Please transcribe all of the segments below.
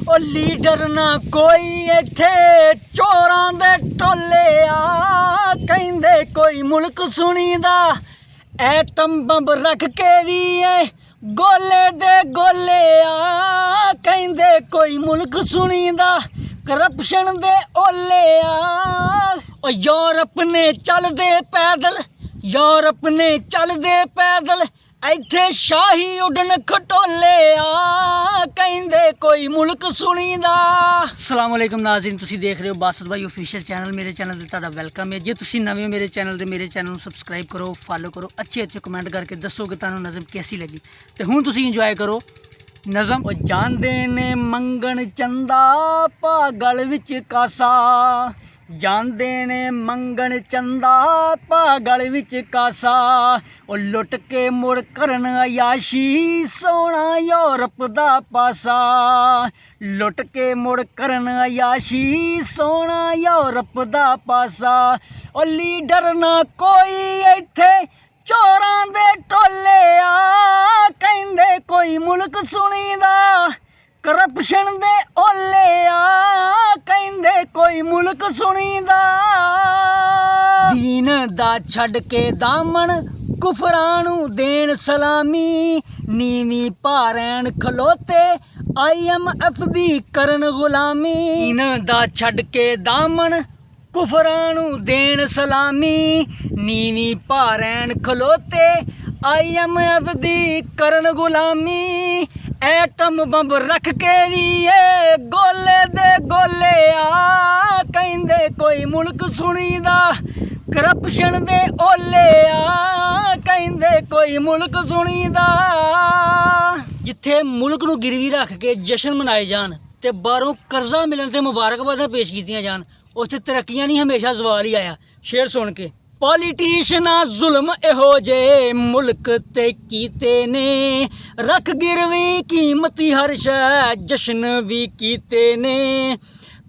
ओ leader ना कोई इत्थे चोरां दे टोले आ कहंदे कोई मुल्क सुनीदा एटम बंब रख के भी गोले दे गोले आ कहंदे कोई मुल्क सुनीदा करप्शन दे ओले आ। ओ यूरोप ने चलदे पैदल यूरोप ने चलदे पैदल इत्थे शाही उडन खटोले आ कहंदे कोई मुल्क सुनीदा। अस्सलाम वालेकुम नाज़रीन, तुसी देख रहे हो बासत भाई ऑफिशियल चैनल। मेरे चैनल ते तुहाडा वेलकम है। जे तुसी नवे हो मेरे चैनल सबसक्राइब करो, फॉलो करो, अच्छे कमेंट करके दसो कि तुहानू नज़म कैसी लगी। तो हुण तुसी इंजॉय करो नज़म। ओ जांदे ने मंगण चंदा पागल विच कासा जांदे ने मंगण चंदा पागल विच कासा ओ लुट के मुड़ करन अयाशी सोना यूरोप दा पासा लुट के मुड़ करन अयाशी सोना यूरोप दा पासा ओ लीडर ना कोई इत्थे चोरां दे टोले आ कहंदे कोई मुल्क सुनीदा करप्शन दे ओले आ कहंदे कोई मुल्क सुनीदा। दीन दा छड़ के दामन कुफरानू देन सलामी नीवी पारैन खलोते IMF दी करन गुलामी। दीन दा छड़ के दामन कुफरानू देन सलामी नीवी पारैन खलोते IMF दी करन गुलामी। एटम बंब रख के भी गोले दे गोले आ कहंदे कोई मुल्क सुनीदा करप्शन दे ओले आ कहंदे कोई मुल्क सुनीदा। जिथे मुल्क नू गिरवी रख के जश्न मनाए जान ते बाहरों कर्जा मिलन ते मुबारकबादां पेश कीतियां जान उत्थे तरक्कियां नहीं हमेशा सवाल ही आया। शेर सुन के पॉलिटिशियना जुल्म इहो जे मुल्क ते कीते ने रख गिरवी कीमती हर शै जश्न भी कीते ने।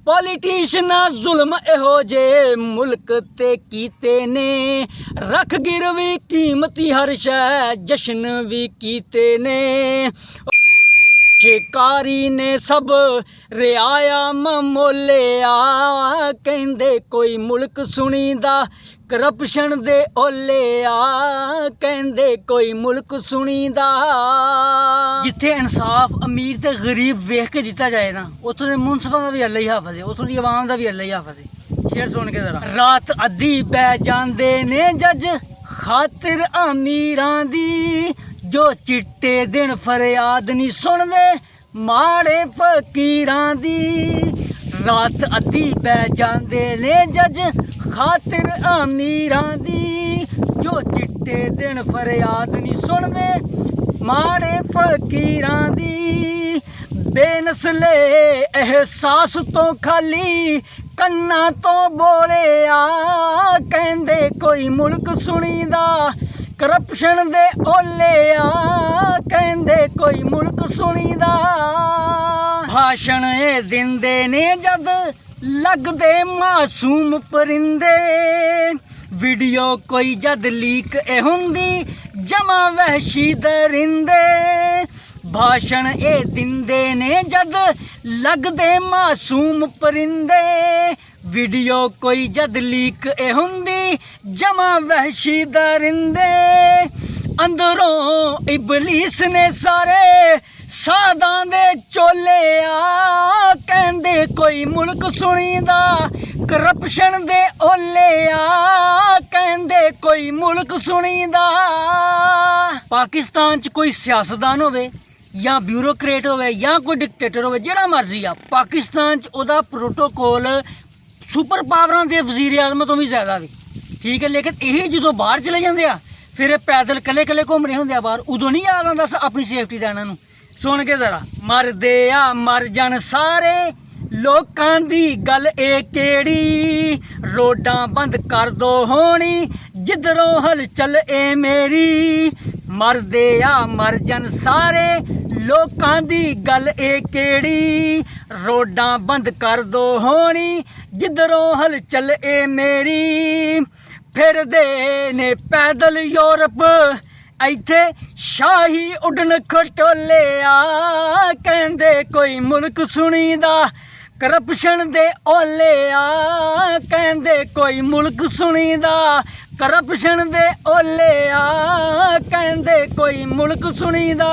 पॉलिटिशियना जुल्म इहो जे मुल्क ते कीते ने रख गिरवी कीमती हर शै जश्न भी कीते ने। शिकारी ने सब रियाया मोले आ कहंदे कोई मुल्क सुनीदा करप्शन दे ओले आ कहंदे कोई मुल्क सुनीदा। जिथे इंसाफ अमीर ते गरीब वेख के दिता जाए ना उत्थों दे मुनसिफां दा भी अल्लाह ही हाफिज़ है, उत्थों दी आवाम दा भी अल्लाह ही हाफिज़ है। शेर सुन के जरा। रात अद्धी पै जांदे ने जज खातिर अमीरां दी जो चिट्टे दिन फरियाद नहीं सुनदे माड़े फकीरां दी। रात अद्धी पै जांदे ने जज खातिर अमीरां दी जो चिट्टे दिन फरियाद नहीं सुनदे माड़े फकीरां दी। बेनस्ले एहसास तो खाली कन्ना तो बोले आ कहंदे कोई मुल्क सुनीदा करप्शन दे ओले आ कहंदे कोई मुल्क सुनीदा। भाषण दिंदे ने जद लगदे मासूम परिंदे वीडियो कोई जद लीक हुंदी जमा वहशी दरिंदे। भाषण दिंदे ने जद लगदे मासूम परिंदे वीडियो कोई जद लीक हुंदी जमा वहशी दरिंदे। अंदरों इबलीस ने सारे सादां दे चोले आ कहंदे कोई मुल्क सुनीदा करप्शन दे ओले आ कहंदे कोई मुल्क सुनीदा। पाकिस्तान च कोई सियासतदान होवे या ब्यूरोक्रेट होवे या कोई डिक्टेटर होवे जेड़ा मर्जी आ पाकिस्तान च ओदा प्रोटोकॉल सुपर पावरां दे वजीर आज़म तो भी ज़्यादा वी ठीक है। लेकिन यही जो बाहर चले जाते आ फिर पैदल कले कले घूमने होंगे बाहर उदों नहीं याद आता अपनी सेफ्टी का इन्हों। सुन के जरा। मरदे आ मर जान सारे लोकां दी गल ए केड़ी रोडां बंद कर दो होनी जिधरों हलचल ए मेरी। मरदे आ मर जान सारे लोकां दी गल ए केड़ी रोडां बंद कर दो होनी जिधरों हलचल ए मेरी। फिरदे ने पैदल यूरोप ਇੱਥੇ ਸ਼ਾਹੀ ਉੱਡਣ ਖਟੋਲਿਆ ਕਹਿੰਦੇ ਕੋਈ ਮੁਲਕ ਸੁਣੀਦਾ ਕਰਪਸ਼ਨ ਦੇ ਓਲਿਆ ਕਹਿੰਦੇ ਕੋਈ ਮੁਲਕ ਸੁਣੀਦਾ ਕਰਪਸ਼ਨ ਦੇ ਓਲਿਆ ਕਹਿੰਦੇ ਕੋਈ ਮੁਲਕ ਸੁਣੀਦਾ।